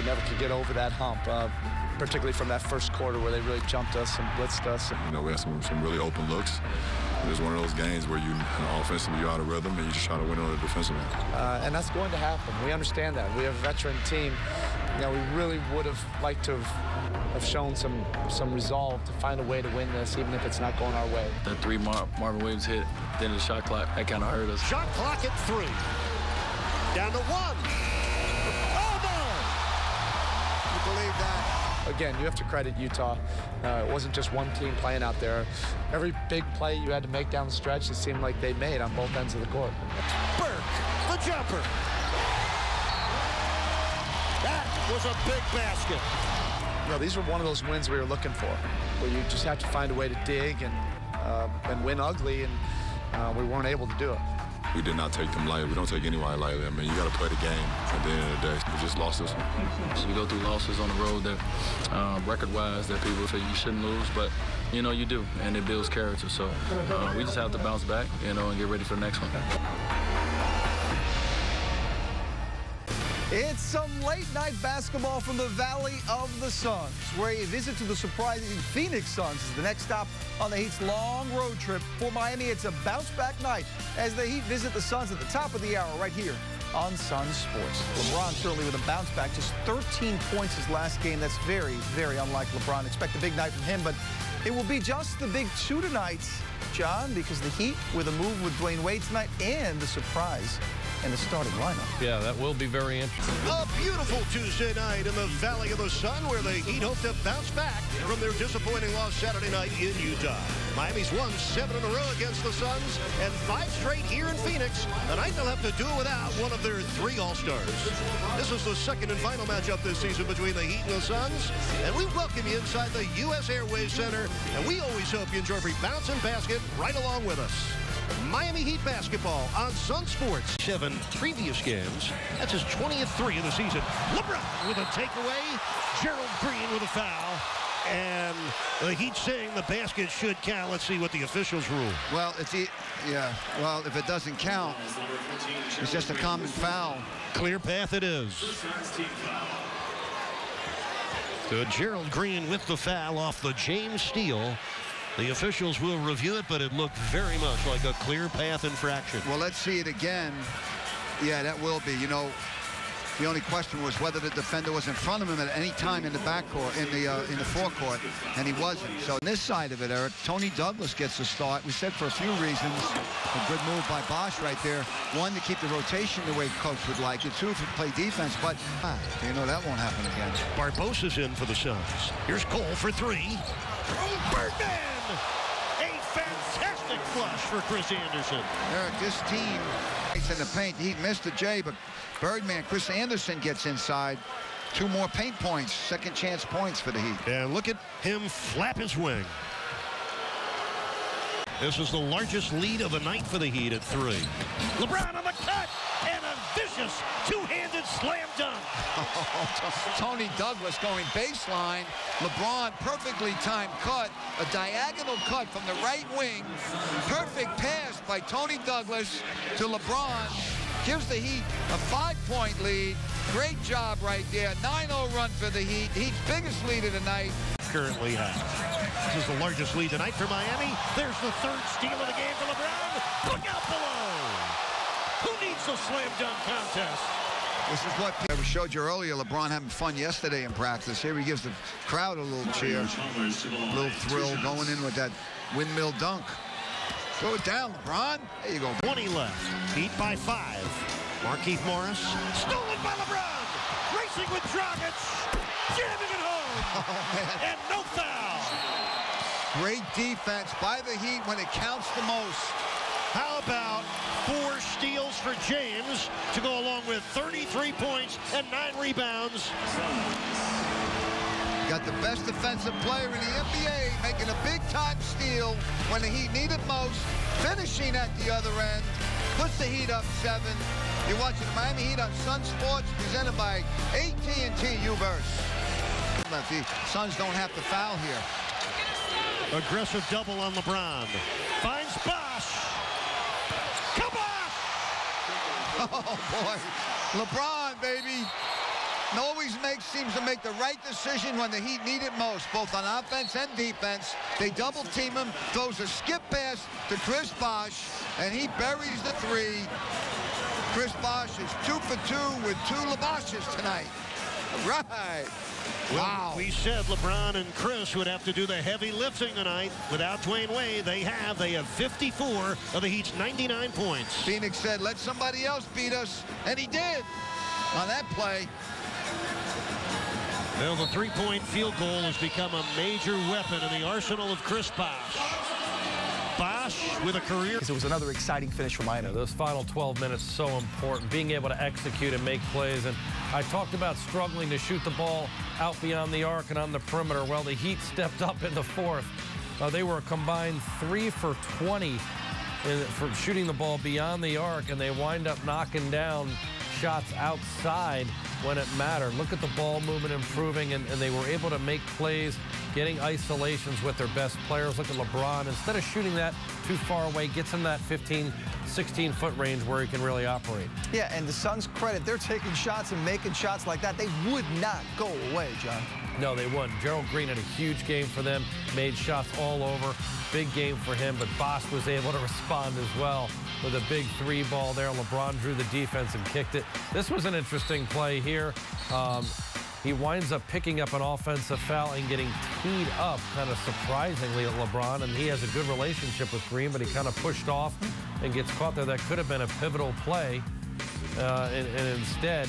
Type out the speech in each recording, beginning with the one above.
never could get over that hump, particularly from that first quarter where they really jumped us and blitzed us. You know, we had some really open looks. It was one of those games where offensively you're out of rhythm and you just try to win on the defensive end. And that's going to happen. We understand that. We have a veteran team. You know, we really would have liked to have shown some resolve to find a way to win this, even if it's not going our way. That three Marvin Williams hit at the end of the shot clock, that kind of hurt us. Shot clock at 3. Down to 1. Oh, no! You believe that? Again, you have to credit Utah. It wasn't just one team playing out there. Every big play you had to make down the stretch, it seemed like they made on both ends of the court. Burke, the jumper. That was a big basket. You know, these were one of those wins we were looking for, where you just have to find a way to dig and win ugly, and we weren't able to do it. We did not take them lightly. We don't take anyone lightly. I mean, you got to play the game at the end of the day. We just lost this one. So we go through losses on the road that, record-wise, that people say you shouldn't lose, but, you know, you do, and it builds character. So we just have to bounce back, you know, and get ready for the next one. It's some late-night basketball from the Valley of the Suns, where a visit to the surprising Phoenix Suns is the next stop on the Heat's long road trip. For Miami, it's a bounce-back night as the Heat visit the Suns at the top of the hour right here on Sunsports. LeBron certainly with a bounce-back, just 13 points his last game. That's very, very unlike LeBron. Expect a big night from him, but it will be just the big 2 tonight, John, because the Heat with a move with Dwayne Wade tonight and the surprise in the starting lineup. Yeah, that will be very interesting. A beautiful Tuesday night in the Valley of the Sun, where the Heat hope to bounce back from their disappointing loss Saturday night in Utah. Miami's won 7 in a row against the Suns and 5 straight here in Phoenix. Tonight they'll have to do it without one of their 3 All-Stars. This is the second and final matchup this season between the Heat and the Suns, and we welcome you inside the U.S. Airways Center, and we always hope you enjoy every bounce and basket right along with us. Miami Heat basketball on Sunsports. 7 previous games. That's his 20th 3 of the season. LeBron with a takeaway. Gerald Green with a foul. And the Heat saying the basket should count. Let's see what the officials rule. Well, if it doesn't count, it's just a common foul. Clear path it is. So Gerald Green with the foul off the James Steele. The officials will review it, but it looked very much like a clear path infraction. Well, let's see it again. Yeah, that will be. You know, the only question was whether the defender was in front of him at any time in the backcourt, in the forecourt, and he wasn't. So on this side of it, Eric, Tony Douglas gets the start. We said for a few reasons, a good move by Bosch right there. 1, to keep the rotation the way coach would like it. 2, to play defense, but you know that won't happen again. Barbosa's in for the Suns. Here's Cole for 3. Birdman! A fantastic flush for Chris Anderson. Eric, this team is in the paint. He missed the J, but Birdman, Chris Anderson gets inside. 2 more paint points, second chance points for the Heat. And look at him flap his wing. This is the largest lead of the night for the Heat at 3. LeBron on the cut, and a vicious two-handed slam dunk. Tony Douglas going baseline. LeBron, perfectly timed cut, a diagonal cut from the right wing. Perfect pass by Tony Douglas to LeBron. Gives the Heat a 5-point lead. Great job right there. 9-0 run for the Heat. Heat's biggest lead of the night. Currently has. This is the largest lead tonight for Miami. There's the 3rd steal of the game for LeBron. Look out below. Who needs a slam dunk contest? This is what I showed you earlier. LeBron having fun yesterday in practice. Here he gives the crowd a little cheer. A little thrill going in with that windmill dunk. Throw it down, LeBron. There you go. 20 left. Heat by 5. Markieff Morris. Stolen by LeBron. Racing with Dragic. Jamming it home. Oh, man. And no foul. Great defense by the Heat when it counts the most. How about 4 steals for James to go along with 33 points and 9 rebounds? Got the best defensive player in the NBA making a big-time steal when the Heat need it most, finishing at the other end, puts the Heat up 7. You're watching the Miami Heat on Sunsports, presented by AT&T U-Verse. The Suns don't have to foul here. Aggressive double on LeBron. Finds Bosch. Come on! Oh, boy. LeBron, baby. seems to make the right decision when the Heat need it most, both on offense and defense. They double team him, throws a skip pass to Chris Bosh, and he buries the three. Chris Bosh is 2 for 2 with 2 LeBoshes tonight. Right. Wow. Well, we said LeBron and Chris would have to do the heavy lifting tonight. Without Dwayne Wade, they have 54 of the Heat's 99 points. Phoenix said, let somebody else beat us, and he did on that play. Well, the three-point field goal has become a major weapon in the arsenal of Chris Bosh. Bosh with a career. It was another exciting finish for Miami. Yeah, those final 12 minutes so important, being able to execute and make plays. And I talked about struggling to shoot the ball out beyond the arc and on the perimeter. Well, the Heat stepped up in the fourth. They were a combined 3 for 20 for shooting the ball beyond the arc, and they wind up knocking down shots outside when it mattered. Look at the ball movement improving, and they were able to make plays, getting isolations with their best players. Look at LeBron. Instead of shooting that too far away, gets him that 15, 16-foot range where he can really operate. Yeah, and the Suns' credit, they're taking shots and making shots like that. They would not go away, John. No, they wouldn't. Gerald Green had a huge game for them, made shots all over. Big game for him, but Bosh was able to respond as well with a big 3 ball there. LeBron drew the defense and kicked it. This was an interesting play here. He winds up picking up an offensive foul and getting teed up kind of surprisingly at LeBron, and he has a good relationship with Green, but he kind of pushed off and gets caught there. That could have been a pivotal play, and instead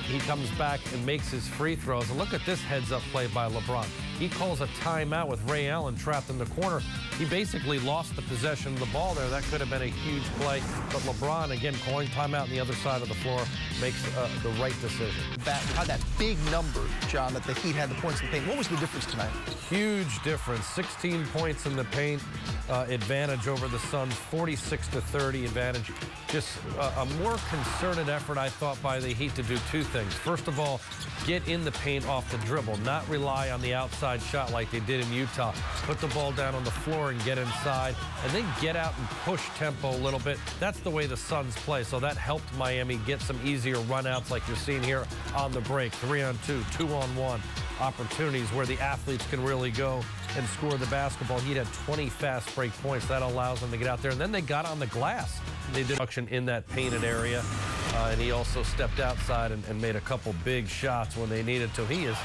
he comes back and makes his free throws. And look at this heads-up play by LeBron. He calls a timeout with Ray Allen trapped in the corner. He basically lost the possession of the ball there. That could have been a huge play. But LeBron, again, calling timeout on the other side of the floor, makes the right decision. How that big number, John, that the Heat had the points in the paint. What was the difference tonight? Huge difference. 16 points in the paint advantage over the Suns. 46-30 advantage. Just a more concerted effort, I thought, by the Heat to do 2 things. First of all, get in the paint off the dribble, not rely on the outside shot like they did in Utah. Put the ball down on the floor and get inside, and then get out and push tempo a little bit. That's the way the Suns play, so that helped Miami get some easier runouts like you're seeing here on the break. 3-on-2, 2-on-1 opportunities where the athletes can really go and score the basketball. He had 20 fast break points. That allows them to get out there, and then they got on the glass. They did action in that painted area, and he also stepped outside and made a couple big shots when they needed to. He has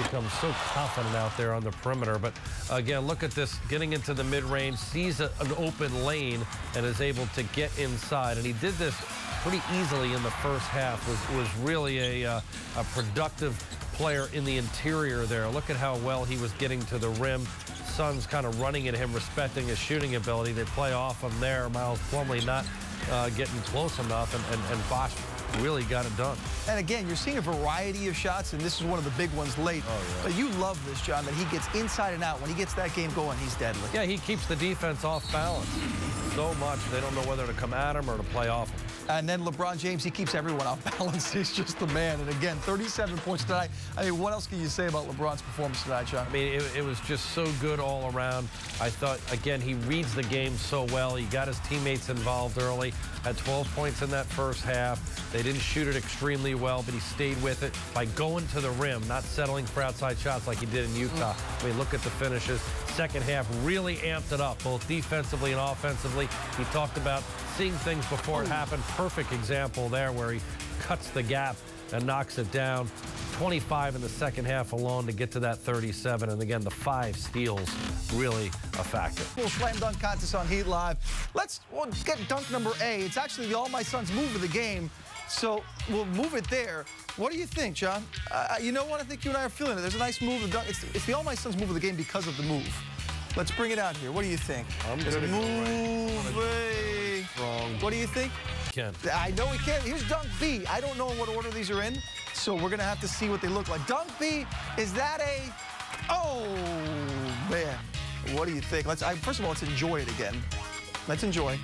become so confident out there on the perimeter. But again, look at this, getting into the mid-range, sees an open lane and is able to get inside. And he did this pretty easily in the first half. Was really a productive player in the interior there. Look at how well he was getting to the rim. Suns kind of running at him, respecting his shooting ability. They play off him there. Miles Plumlee not getting close enough, and Bosh really got it done. And again, you're seeing a variety of shots, and this is one of the big ones late. Oh, yeah. But you love this, John, that he gets inside and out. When he gets that game going, he's deadly. Yeah, he keeps the defense off balance so much. They don't know whether to come at him or to play off him. And then LeBron James, he keeps everyone off balance. He's just the man. And again, 37 points tonight. I mean, what else can you say about LeBron's performance tonight, John? I mean, it was just so good all around. I thought, again, he reads the game so well. He got his teammates involved early. Had 12 points in that first half. They didn't shoot it extremely well, but he stayed with it by going to the rim, not settling for outside shots like he did in Utah. I mean, look at the finishes. Second half really amped it up, both defensively and offensively. He talked about seeing things before it happened. Perfect example there where he cuts the gap and knocks it down. 25 in the second half alone to get to that 37. And again, the 5 steals really a factor. Little slam dunk contest on Heat Live. Let's get dunk number A. It's actually the All My Sons move of the game. So we'll move it there. What do you think, John? You know what? I think you and I are feeling it. There's a nice move. It's the All My Sons move of the game because of the move. Let's bring it out here. What do you think? I'm There's a good. move. Wrong. What do you think? Ken. I know we can't. Here's dunk B. I don't know in what order these are in, so we're going to have to see what they look like. Dunk B, is that a... Oh, man. What do you think? First of all, let's enjoy it again. Let's enjoy.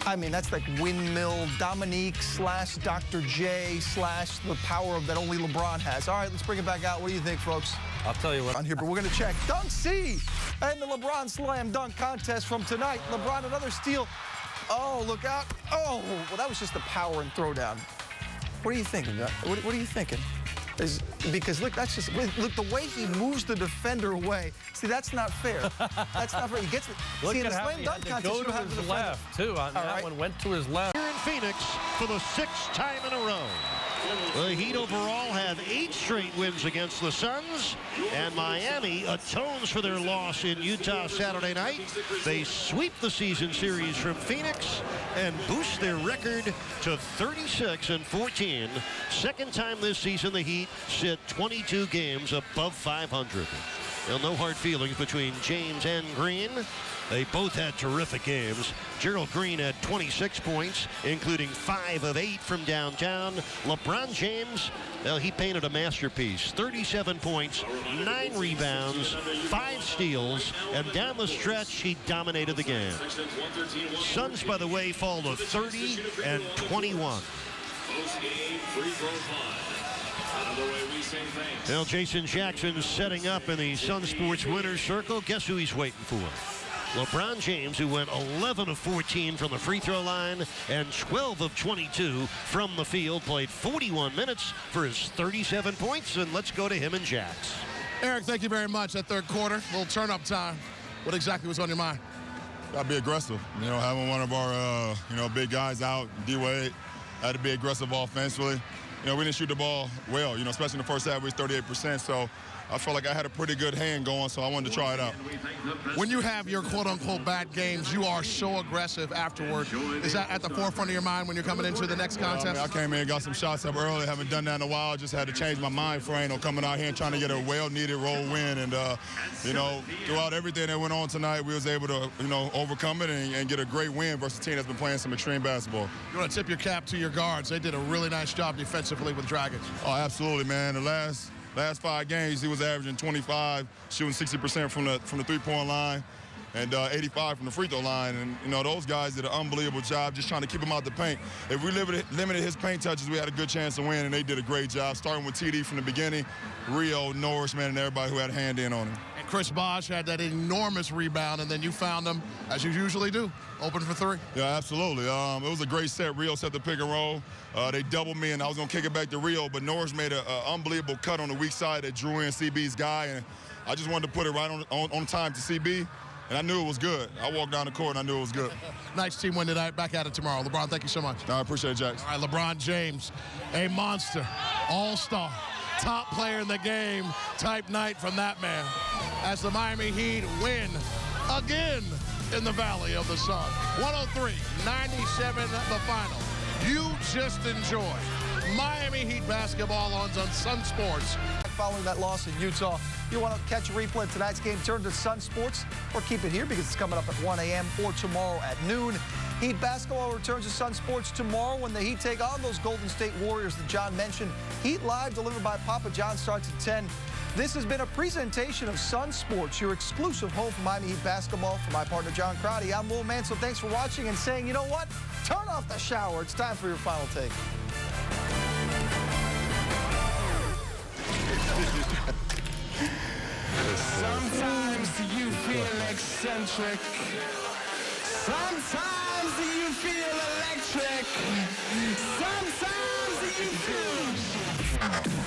I mean, that's like windmill Dominique / Dr. J / the power of that only LeBron has. All right, let's bring it back out. What do you think, folks? I'll tell you what. On here, but we're going to check Dunk C and the LeBron Slam Dunk Contest from tonight. LeBron, another steal. Oh, look out. Oh, well, that was just the power and throwdown. What are you thinking? What are you thinking? Because look, that's just look the way he moves the defender away. See, that's not fair. That's not fair. He gets it. Look See, at how he had to go to his left too. On that one went to his left. Here in Phoenix for the 6th time in a row. The Heat overall have 8 straight wins against the Suns, and Miami atones for their loss in Utah Saturday night. They sweep the season series from Phoenix and boost their record to 36-14. Second time this season the Heat sit 22 games above 500. Well, no hard feelings between James and Green. They both had terrific games. Gerald Green had 26 points, including 5 of 8 from downtown. LeBron James, well, he painted a masterpiece. 37 points, 9 rebounds, 5 steals, and down the stretch, he dominated the game. Suns, by the way, fall to 30-21. Now, Jason Jackson setting up in the Sunsports winner's circle. Guess who he's waiting for? LeBron James, who went 11 of 14 from the free throw line and 12 of 22 from the field, played 41 minutes for his 37 points. And let's go to him and Jax. Eric, thank you very much. That third quarter, a little turn-up time. What exactly was on your mind? Got to be aggressive. You know, having one of our, big guys out, D-Wade, had to be aggressive offensively. You know, we didn't shoot the ball well, especially in the first half, we was 38%. So I felt like I had a pretty good hand going, so I wanted to try it out. When you have your quote-unquote bad games, you are so aggressive afterward. Is that at the forefront of your mind when you're coming into the next contest? I came in and got some shots up early. Haven't done that in a while. Just had to change my mind frame on coming out here and trying to get a well-needed road win. And, throughout everything that went on tonight, we was able to, overcome it and get a great win versus a team that's been playing some extreme basketball. You want to tip your cap to your guards. They did a really nice job defensively with Dragons. Oh, absolutely, man. The last 5 games, he was averaging 25, shooting 60% from the three-point line, and 85 from the free throw line. And, those guys did an unbelievable job just trying to keep him out the paint. If we limited his paint touches, we had a good chance to win, and they did a great job, starting with TD from the beginning, Rio, Norris, man, and everybody who had a hand in on him. And Chris Bosh had that enormous rebound, and then you found him, as you usually do, open for 3. Yeah, absolutely. It was a great set. Rio set the pick and roll. They doubled me, and I was going to kick it back to Rio, but Norris made an unbelievable cut on the weak side that drew in CB's guy, and I just wanted to put it right on time to CB, and I knew it was good. I walked down the court, and I knew it was good. Nice team win tonight. Back at it tomorrow. LeBron, thank you so much. I appreciate it, Jax. All right, LeBron James, a monster, all-star, top player in the game type night from that man as the Miami Heat win again in the Valley of the Sun. 103-97 the final. You just enjoy Miami Heat basketball on Sunsports. Following that loss in Utah, you want to catch a replay of tonight's game, turn to Sunsports or keep it here because it's coming up at 1 a.m. or tomorrow at noon. Heat basketball returns to Sunsports tomorrow when the Heat take on those Golden State Warriors that John mentioned. Heat Live, delivered by Papa John, starts at 10. This has been a presentation of Sunsports, your exclusive home for Miami Heat basketball. For my partner, John Crotty, I'm Will Mansell. Thanks for watching and saying, you know what? Turn off the shower. It's time for your final take. Sometimes you feel eccentric. Sometimes you feel electric. Sometimes you feel...